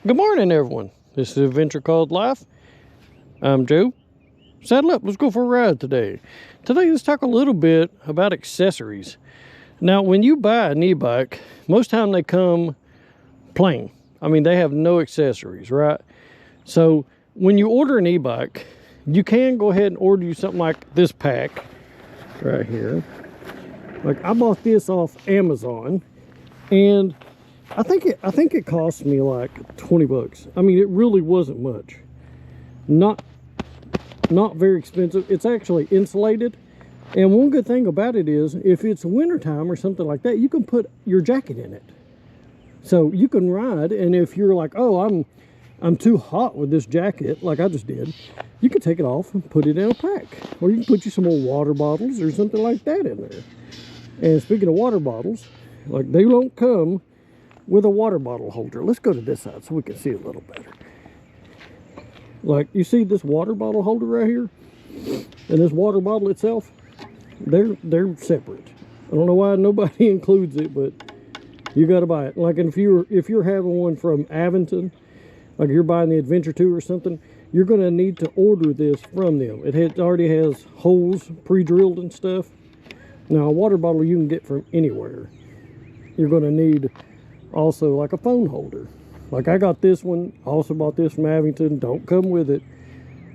Good morning, everyone. This is Adventure Called Life. I'm Joe. Saddle up, let's go for a ride today. Today, let's talk a little bit about accessories. Now, when you buy an e-bike, most time they come plain. I mean, they have no accessories, right? So, when you order an e-bike, you can go ahead and order you something like this pack right here. Like, I bought this off Amazon, and I think it cost me like 20 bucks. I mean, it really wasn't much. Not very expensive. It's actually insulated. And one good thing about it is if it's wintertime or something like that, you can put your jacket in it. So you can ride, and if you're like, oh, I'm too hot with this jacket, like I just did, you can take it off and put it in a pack. Or you can put you some more water bottles or something like that in there. And speaking of water bottles, like they don't come with a water bottle holder. Let's go to this side so we can see a little better. Like, you see this water bottle holder right here? And this water bottle itself, they're separate. I don't know why nobody includes it, but you got to buy it. Like, if you're having one from Aventon, like you're buying the Adventure 2 or something, you're going to need to order this from them. It already has holes pre-drilled and stuff. Now, a water bottle you can get from anywhere. You're going to need also like a phone holder. Like I got this one, also bought this from Avington. Don't come with it.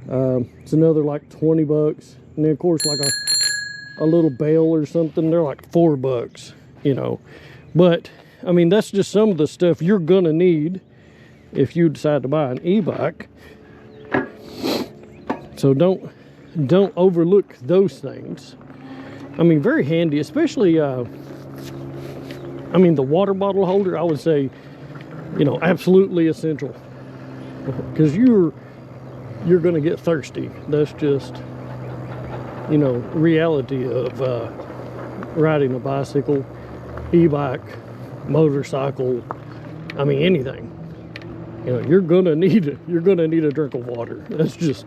It's another like 20 bucks. And then of course like a little bell or something, they're like 4 bucks, you know. But I mean, that's just some of the stuff you're gonna need if you decide to buy an e-bike. So don't overlook those things. I mean, very handy, especially I mean, the water bottle holder, I would say, you know, absolutely essential. Because you're going to get thirsty. That's just, you know, reality of riding a bicycle, e-bike, motorcycle. I mean, anything. You know, you're going to need a drink of water. That's just,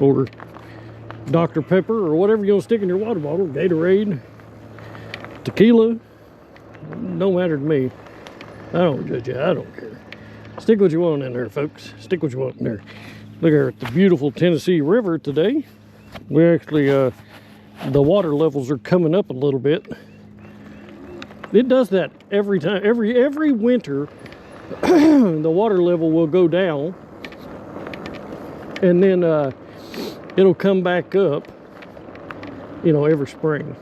or Dr. Pepper or whatever you want to stick in your water bottle, Gatorade, tequila. No matter to me. I don't judge you. I don't care. Stick what you want in there, folks. Stick what you want in there. Look at the beautiful Tennessee River today. We actually, the water levels are coming up a little bit. It does that every time. Every winter, the water level will go down, and then it'll come back up. You know, every spring.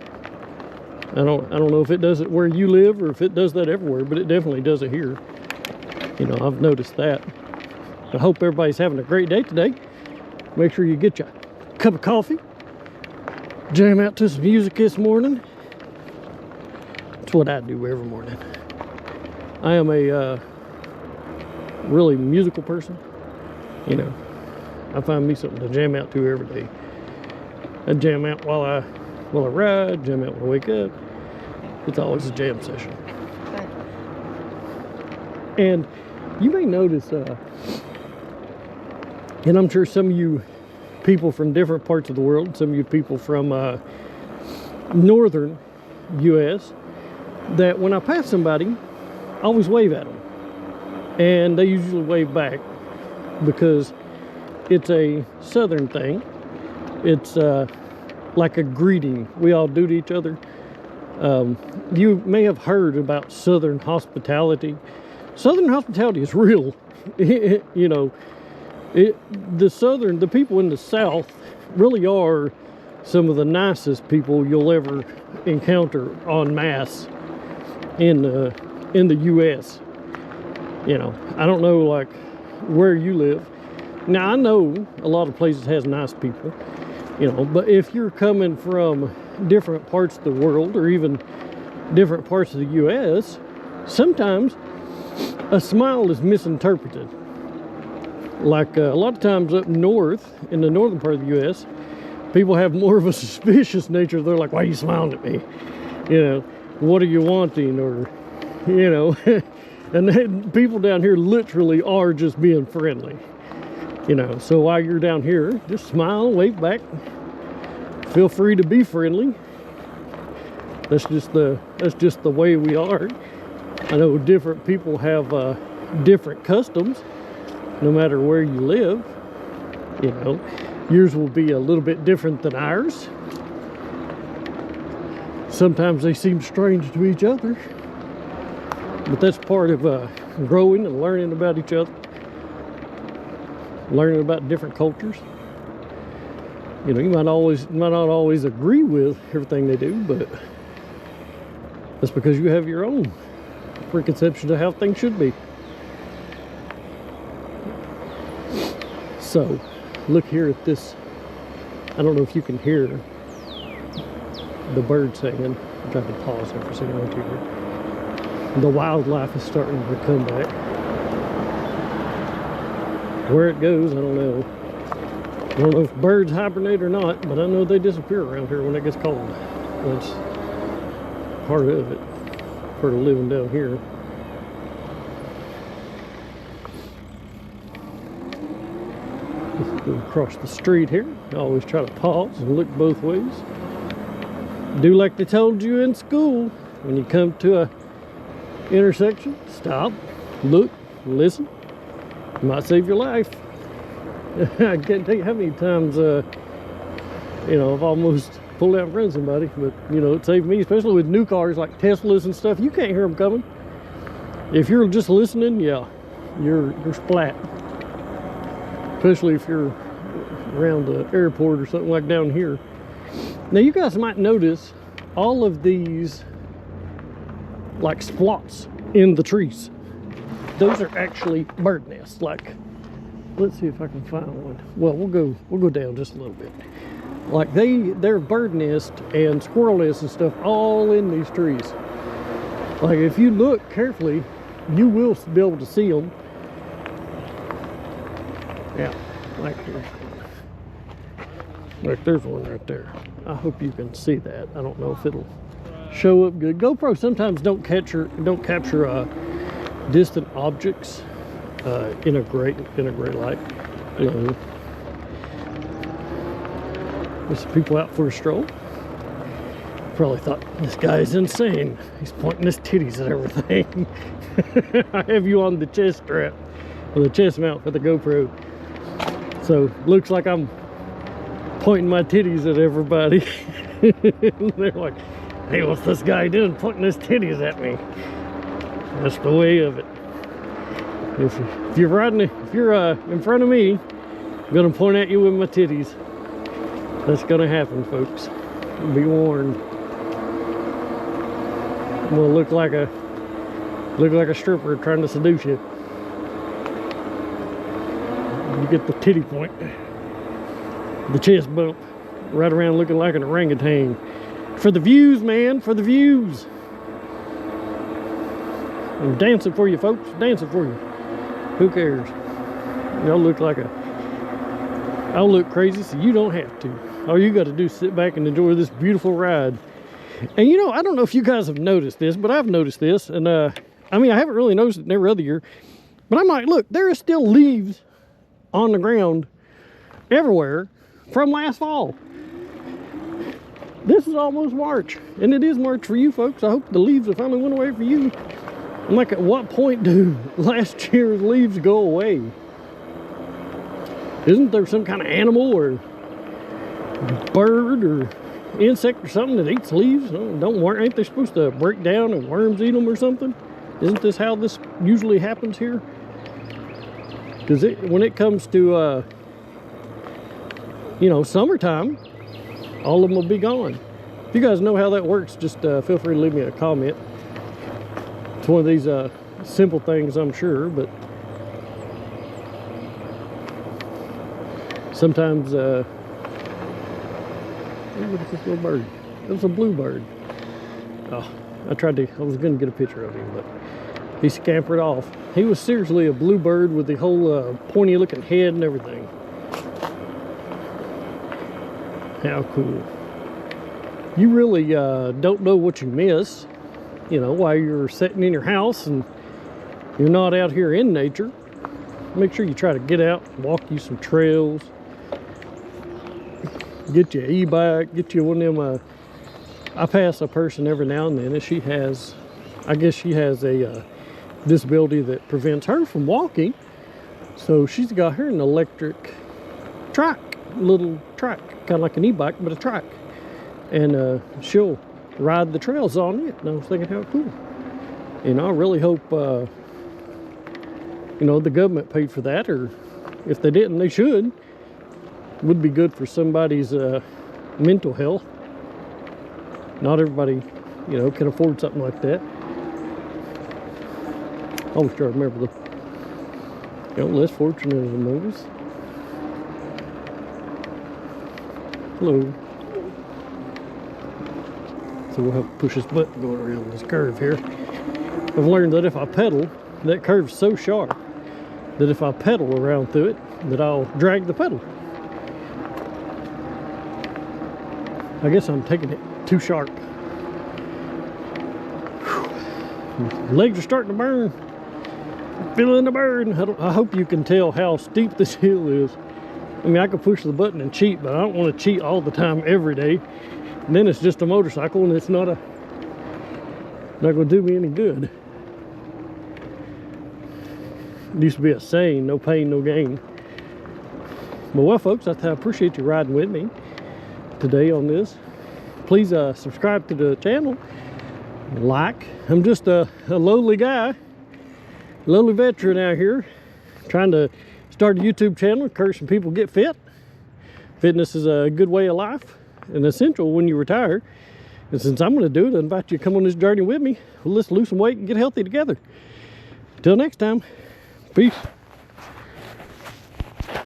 I don't know if it does it where you live or if it does that everywhere, but it definitely does it here. You know, I've noticed that. I hope everybody's having a great day today. Make sure you get your cup of coffee. Jam out to some music this morning. That's what I do every morning. I am a really musical person. You know, I find me something to jam out to every day. I jam out while I ride, jam out when I wake up. It's always a jam session. Okay. And you may notice, and I'm sure some of you people from different parts of the world, some of you people from northern U.S., that when I pass somebody, I always wave at them. And they usually wave back because it's a southern thing. It's like a greeting we all do to each other. You may have heard about Southern hospitality. Southern hospitality is real. You know, the people in the South really are some of the nicest people you'll ever encounter en masse in the U.S. You know, I don't know like where you live. Now I know a lot of places has nice people. You know, but if you're coming from different parts of the world or even different parts of the U.S., sometimes a smile is misinterpreted. Like a lot of times up north, in the northern part of the U.S., people have more of a suspicious nature. They're like, why are you smiling at me? You know, what are you wanting? Or, you know, and then people down here literally are just being friendly. You know, so while you're down here, just smile, wave back. Feel free to be friendly. That's just the way we are. I know different people have different customs no matter where you live. You know, yours will be a little bit different than ours. Sometimes they seem strange to each other, but that's part of growing and learning about each other, learning about different cultures. You know, you might not always agree with everything they do, but that's because you have your own preconceptions of how things should be. So, look here at this. I don't know if you can hear the birds singing. I tried to pause there for a second right here. The wildlife is starting to come back. Where it goes, I don't know. I don't know if birds hibernate or not, but I know they disappear around here when it gets cold. That's part of it, part of living down here. Go across the street here. I always try to pause and look both ways. Do like they told you in school. When you come to a intersection, stop, look, listen. It might save your life. I can't tell you how many times, you know, I've almost pulled out in front of somebody, but, you know, it saved me, especially with new cars like Teslas and stuff. You can't hear them coming. If you're just listening, yeah, you're splat. Especially if you're around the airport or something like down here. Now, you guys might notice all of these, like, splots in the trees. Those are actually bird nests. Like, let's see if I can find one. Well, we'll go down just a little bit. Like they're bird nest and squirrel nests and stuff all in these trees. Like, if you look carefully, you will be able to see them. Yeah, like there's one right there. I hope you can see that. I don't know if it'll show up good. GoPro sometimes don't capture distant objects in a great light. You know, there's some people out for a stroll. Probably thought, this guy's insane. He's pointing his titties at everything. I have you on the chest strap, or the chest mount for the GoPro. So, looks like I'm pointing my titties at everybody. They're like, hey, what's this guy doing pointing his titties at me? That's the way of it. If you're in front of me, I'm gonna point at you with my titties. That's gonna happen, folks. Be warned. I'm gonna look like a stripper trying to seduce you. You get the titty point, the chest bump, right around looking like an orangutan. For the views, man, for the views. I'm dancing for you, folks, dancing for you. Who cares? Y'all look like I'll look crazy, so you don't have to. All you got to do is sit back and enjoy this beautiful ride. And you know, I don't know if you guys have noticed this, but I've noticed this. And I mean, I haven't really noticed it every other year, but I'm like, look, there is still leaves on the ground everywhere from last fall. This is almost March, and it is March for you folks. I hope the leaves have finally went away for you. I'm like, at what point do last year's leaves go away? Isn't there some kind of animal or bird or insect or something that eats leaves? Ain't they supposed to break down and worms eat them or something? Isn't this how this usually happens here? Because when it comes to, you know, summertime, all of them will be gone. If you guys know how that works, just feel free to leave me a comment. It's one of these simple things, I'm sure, but sometimes, look at this little bird. That's a bluebird. Oh, I was going to get a picture of him, but he scampered off. He was seriously a bluebird with the whole pointy looking head and everything. How cool. You really don't know what you miss, you know, while you're sitting in your house and you're not out here in nature. Make sure you try to get out, walk you some trails, get you an e-bike, get you one of them. I pass a person every now and then, and I guess she has a disability that prevents her from walking. So she's got her an electric trike, little trike, kind of like an e-bike, but a trike. And she'll ride the trails on it. And I was thinking how cool. And I really hope, you know, the government paid for that, or if they didn't, they should. It would be good for somebody's mental health. Not everybody, you know, can afford something like that. I always try to remember the, you know, less fortunate among us. Hello. So we'll have to push this button going around this curve here. I've learned that if I pedal, that curve's so sharp that if I pedal around through it, that I'll drag the pedal. I guess I'm taking it too sharp. Whew. Legs are starting to burn. I'm feeling the burn. I hope you can tell how steep this hill is. I mean, I could push the button and cheat, but I don't want to cheat all the time every day. And then it's just a motorcycle, and it's not going to do me any good. It used to be a saying, no pain, no gain. But well, folks, I appreciate you riding with me today on this. Please subscribe to the channel. Like. I'm just a lowly guy, lowly veteran out here, trying to start a YouTube channel, encourage some people to get fit. Fitness is a good way of life and essential when you retire. And since I'm going to do it, I invite you to come on this journey with me. Let's lose some weight and get healthy together. Till next time, peace.